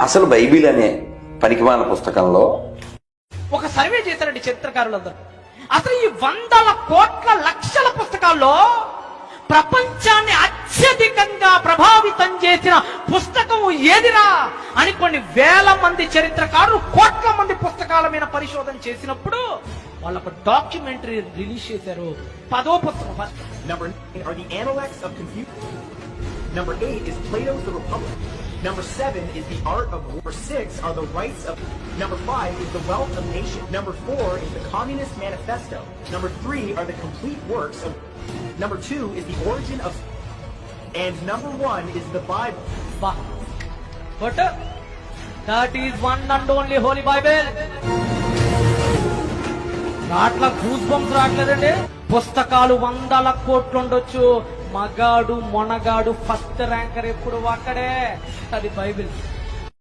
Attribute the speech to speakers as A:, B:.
A: అసలు బైబిల్ అనే పనికిమాల పుస్తకంలో
B: ఒక సర్వే చేశారండి చరిత్రకారులందరూ. అసలు ఈ వందల కోట్ల లక్షల పుస్తకాల్లో ప్రపంచాన్ని అత్యధికంగా ప్రభావితం చేసిన పుస్తకం ఏదిరా అని కొన్ని వేల మంది చరిత్రకారులు కోట్ల మంది పుస్తకాల మీద పరిశోధన చేసినప్పుడు వాళ్ళు ఒక డాక్యుమెంటరీ రిలీజ్ చేశారు. 10వ పుస్తకం first.
C: Number 9 are the Analects of Confucius. Number 8 is Plato's The Republic. Number 7 is The Art of War. Number 6 are the Rights of. Number 5 is The Wealth of Nations. Number 4 is the Communist Manifesto. Number 3 are the complete works of. Number 2 is the origin of. And number 1 is the Bible.
B: But that is one and only Holy Bible. అట్లా goose bumps రావట్లేదండి. పుస్తకాలు వందల కోట్లు ఉండొచ్చు, మగాడు Monagadu first ranker ఎప్పుడు అక్కడే. అది బైబిల్.